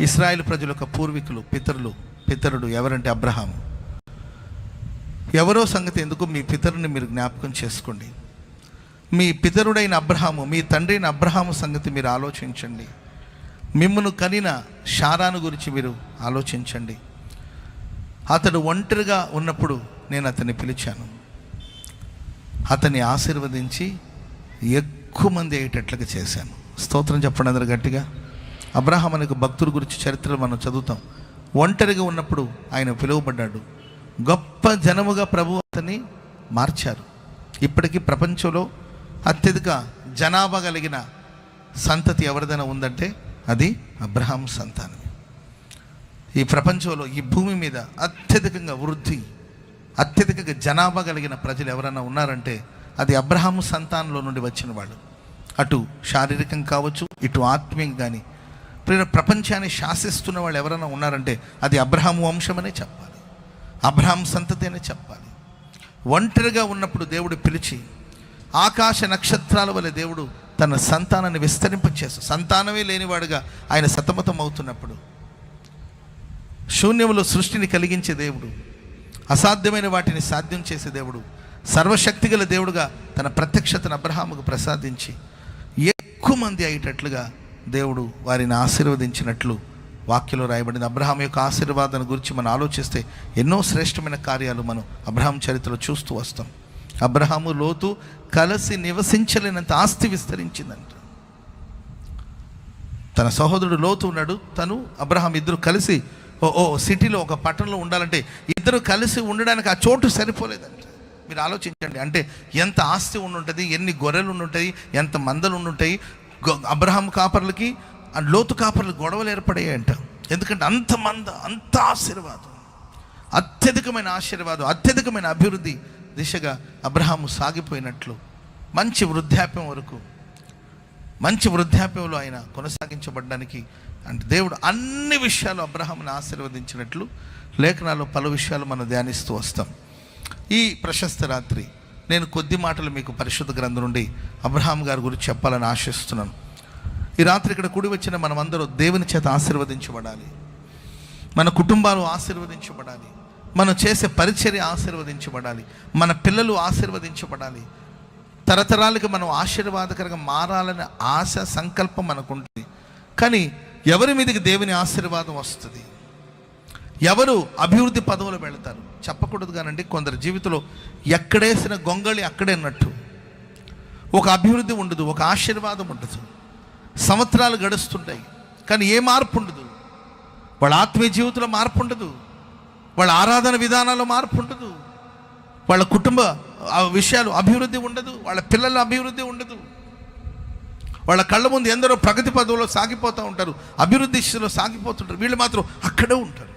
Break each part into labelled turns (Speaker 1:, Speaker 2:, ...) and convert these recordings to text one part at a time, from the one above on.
Speaker 1: ఇశ్రాయేలు ప్రజల యొక్క పూర్వీకులు, పితరుడు ఎవరంటే అబ్రహాము. ఎవరో సంగతి ఎందుకు, మీ పితరుని మీరు జ్ఞాపకం చేసుకోండి. మీ పితరుడైన అబ్రహాము, మీ తండ్రి అయిన అబ్రహాము సంగతి మీరు ఆలోచించండి. మిమ్మును కనిన షారాను గురించి మీరు ఆలోచించండి. అతడు ఒంటరిగా ఉన్నప్పుడు నేను అతన్ని పిలిచాను, అతన్ని ఆశీర్వదించి ఎక్కువ మంది అయ్యేటట్లుగా చేశాను. స్తోత్రం చెప్పండి అందరు గట్టిగా. అబ్రహాం అనే భక్తుడి గురించి చరిత్రలు మనం చదువుతాం. ఒంటరిగా ఉన్నప్పుడు ఆయన పిలువబడ్డాడు. గొప్ప జనముగా ప్రభు అతన్ని మార్చారు. ఇప్పటికీ ప్రపంచంలో అత్యధిక జనాభా కలిగిన సంతతి ఎవరిదైనా ఉందంటే అది అబ్రహాం సంతానమే. ఈ ప్రపంచంలో, ఈ భూమి మీద అత్యధికంగా అత్యధికంగా జనాభా కలిగిన ప్రజలు ఎవరైనా ఉన్నారంటే అది అబ్రహాము సంతానంలో నుండి వచ్చిన వాళ్ళు. అటు శారీరకం కావచ్చు, ఇటు ఆత్మీయం. కానీ ప్రపంచాన్ని శాసిస్తున్న వాళ్ళు ఎవరైనా ఉన్నారంటే అది అబ్రహాము వంశమనే చెప్పాలి, అబ్రహాం సంతతి అనే చెప్పాలి. ఒంటరిగా ఉన్నప్పుడు దేవుడు పిలిచి ఆకాశ నక్షత్రాల వలె దేవుడు తన సంతానాన్ని విస్తరింపచేస్తూ, సంతానమే లేనివాడుగా ఆయన సతమతం అవుతున్నప్పుడు, శూన్యములో సృష్టిని కలిగించే దేవుడు, అసాధ్యమైన వాటిని సాధ్యం చేసే దేవుడు, సర్వశక్తిగల దేవుడుగా తన ప్రత్యక్షతను అబ్రహాముకు ప్రసాదించి ఎక్కువ మంది అయ్యేటట్లుగా దేవుడు వారిని ఆశీర్వదించినట్లు వాక్యంలో రాయబడింది. అబ్రహాం యొక్క ఆశీర్వాదాన్ని గురించి మనం ఆలోచిస్తే ఎన్నో శ్రేష్టమైన కార్యాలు మనం అబ్రహాం చరిత్రలో చూస్తూ వస్తాం. అబ్రహాము, లోతు కలిసి నివసించలేనంత ఆస్తి విస్తరించిందంట. తన సహోదరుడు లోతు ఉన్నాడు, తను అబ్రహాం ఇద్దరు కలిసి సిటీలో ఒక పట్టణంలో ఉండాలంటే ఇద్దరు కలిసి ఉండడానికి ఆ చోటు సరిపోలేదంట. మీరు ఆలోచించండి, అంటే ఎంత ఆస్తి ఉండుంటుంది, ఎన్ని గొర్రెలు ఉండుంటాయి, ఎంత మందలు ఉండుంటాయి. అబ్రహాం కాపర్లకి లోతు కాపర్లకు గొడవలు ఏర్పడాయంట. ఎందుకంటే అంత ఆశీర్వాదం, అత్యధికమైన ఆశీర్వాదం, అత్యధికమైన అభివృద్ధి దిశగా అబ్రహాము సాగిపోయినట్లు మంచి వృద్ధాప్యంలో ఆయన కొనసాగించబడడానికి అంటే దేవుడు అన్ని విషయాలు అబ్రహామును ఆశీర్వదించినట్లు లేఖనాల్లో పలు విషయాలు మనం ధ్యానిస్తూ వస్తాం. ఈ ప్రశస్త రాత్రి నేను కొద్ది మాటలు మీకు పరిశుద్ధ గ్రంథం నుండి అబ్రహాం గారి గురించి చెప్పాలని ఆశిస్తున్నాను. ఈ రాత్రి ఇక్కడ కూడి వచ్చిన మనమందరూ దేవుని చేత ఆశీర్వదించబడాలి, మన కుటుంబాలు ఆశీర్వదించబడాలి, మనం చేసే పరిచర్య ఆశీర్వదించబడాలి, మన పిల్లలు ఆశీర్వదించబడాలి, తరతరాలకి మనం ఆశీర్వాదకరంగా మారాలనే ఆశ, సంకల్పం మనకు ఉంటుంది. కానీ ఎవరి మీదకి దేవుని ఆశీర్వాదం వస్తుంది, ఎవరు అభివృద్ధి పదవులు వెళతారు చెప్పకూడదు. కానండి, కొందరు జీవితంలో ఎక్కడేసిన గొంగళి అక్కడే అన్నట్టు ఒక అభివృద్ధి ఉండదు, ఒక ఆశీర్వాదం ఉండదు. సంవత్సరాలు గడుస్తుంటాయి కానీ ఏ మార్పు ఉండదు. వాళ్ళ ఆత్మీయ జీవితంలో మార్పు ఉండదు, వాళ్ళ ఆరాధన విధానాల్లో మార్పు ఉండదు, వాళ్ళ కుటుంబ విషయాలు అభివృద్ధి ఉండదు, వాళ్ళ పిల్లల అభివృద్ధి ఉండదు. వాళ్ళ కళ్ళ ముందు ఎందరో ప్రగతి పదవులో సాగిపోతూ ఉంటారు, అభివృద్ధి దిశలో సాగిపోతుంటారు. వీళ్ళు మాత్రం అక్కడే ఉంటారు.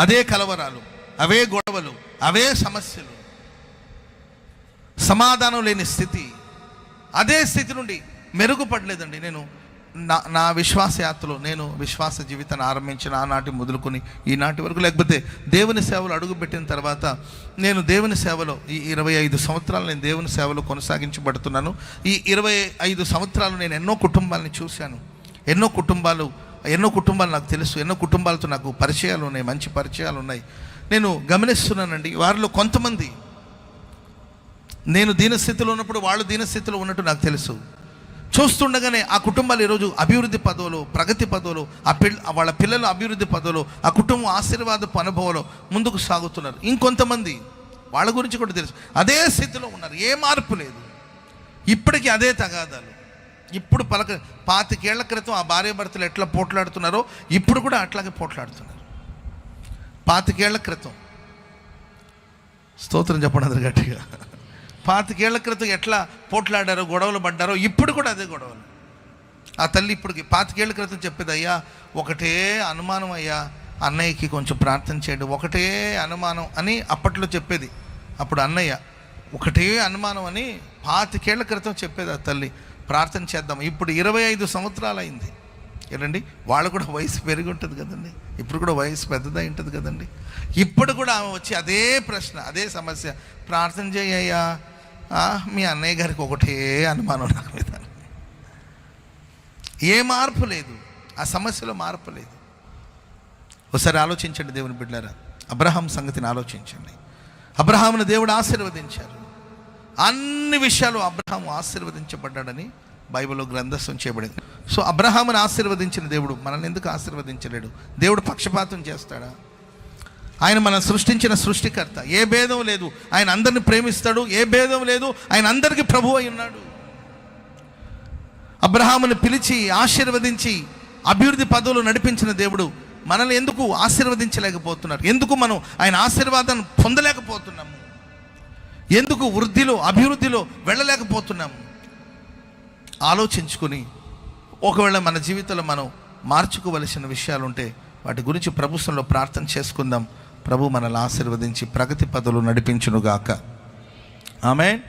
Speaker 1: అదే కలవరాలు, అవే గొడవలు, అవే సమస్యలు, సమాధానం లేని స్థితి. అదే స్థితి నుండి మెరుగుపడలేదండి. నేను నా విశ్వాస యాత్రలో, నేను విశ్వాస జీవితాన్ని ఆరంభించిన ఆనాటి మొదలుకొని ఈనాటి వరకు, లేకపోతే దేవుని సేవలో అడుగుపెట్టిన తర్వాత నేను దేవుని సేవలో ఈ 25 సంవత్సరాలు నేను దేవుని సేవలో కొనసాగించబడుతున్నాను. ఈ 25 సంవత్సరాలు నేను ఎన్నో కుటుంబాలని చూశాను, ఎన్నో కుటుంబాలు నాకు తెలుసు, ఎన్నో కుటుంబాలతో నాకు పరిచయాలు ఉన్నాయి, మంచి పరిచయాలు ఉన్నాయి. నేను గమనిస్తున్నానండి, వారిలో కొంతమంది నేను దీనస్థితిలో ఉన్నప్పుడు వాళ్ళు దీనస్థితిలో ఉన్నట్టు నాకు తెలుసు. చూస్తుండగానే ఆ కుటుంబాలు ఈరోజు అభివృద్ధి పదవులు, ప్రగతి పదవులు, వాళ్ళ పిల్లలు అభివృద్ధి పదవులు, ఆ కుటుంబం ఆశీర్వాదపు అనుభవంలో ముందుకు సాగుతున్నారు. ఇంకొంతమంది వాళ్ళ గురించి కూడా తెలుసు, అదే స్థితిలో ఉన్నారు, ఏ మార్పు లేదు, ఇప్పటికీ అదే తగాదాలు. ఇప్పుడు 25 ఏళ్ల క్రితం ఆ భార్య భర్తలు ఎట్లా పోట్లాడుతున్నారో ఇప్పుడు కూడా అట్లాగే పోట్లాడుతున్నారు. 25 ఏళ్ల క్రితం, స్తోత్రం చెప్పండి అందరు గట్టిగా, 25 ఏళ్ల క్రితం ఎట్లా పోట్లాడారో, గొడవలు పడ్డారో ఇప్పుడు కూడా అదే గొడవలు. ఆ తల్లి ఇప్పటికి 25 ఏళ్ల క్రితం చెప్పేది, అయ్యా ఒకటే అనుమానం అయ్యా, అన్నయ్యకి కొంచెం ప్రార్థన చేయండి, ఒకటే అనుమానం అని అప్పట్లో చెప్పేది. అప్పుడు అన్నయ్య ఒకటే అనుమానం అని 25 ఏళ్ల క్రితం చెప్పేది ఆ తల్లి, ప్రార్థన చేద్దాం. ఇప్పుడు 25 సంవత్సరాలు అయింది. ఏంటండి, వాళ్ళు కూడా వయసు పెరిగి ఉంటుంది కదండి, ఇప్పుడు కూడా వయసు పెద్దదై ఉంటుంది కదండి. ఇప్పుడు కూడా ఆమె వచ్చి అదే ప్రశ్న, అదే సమస్య, ప్రార్థన చేయ్యా, మీ అన్నయ్య గారికి ఒకటే అనుమానం నాకు మీద. ఏ మార్పు లేదు, ఆ సమస్యలో మార్పు లేదు. ఒకసారి ఆలోచించండి దేవుని బిడ్డలారా, అబ్రహాం సంగతిని ఆలోచించండి. అబ్రహామును దేవుడు ఆశీర్వదించారు. అన్ని విషయాలు అబ్రహాం ఆశీర్వదించబడ్డాడని బైబిల్లో గ్రంథస్థం చేయబడింది. సో అబ్రహామును ఆశీర్వదించిన దేవుడు మనల్ని ఎందుకు ఆశీర్వదించలేడు? దేవుడు పక్షపాతం చేస్తాడా? ఆయన మనం సృష్టించిన సృష్టికర్త, ఏ భేదం లేదు. ఆయన అందరిని ప్రేమిస్తాడు, ఏ భేదం లేదు. ఆయన అందరికీ ప్రభువు అయి ఉన్నాడు. అబ్రహామును పిలిచి ఆశీర్వదించి అభివృద్ధి పదవులు నడిపించిన దేవుడు మనల్ని ఎందుకు ఆశీర్వదించలేకపోతున్నారు? ఎందుకు మనం ఆయన ఆశీర్వాదాన్ని పొందలేకపోతున్నాము? ఎందుకు వృద్ధిలో అభివృద్ధిలో వెళ్ళలేకపోతున్నాము? ఆలోచించుకొని ఒకవేళ మన జీవితంలో మనం మార్చుకోవలసిన విషయాలు ఉంటే వాటి గురించి ప్రభుత్వంలో ప్రార్థన చేసుకుందాం. ప్రభు మనల్ని ఆశీర్వదించి ప్రగతి పదవులు నడిపించునుగాక. ఆమేన్.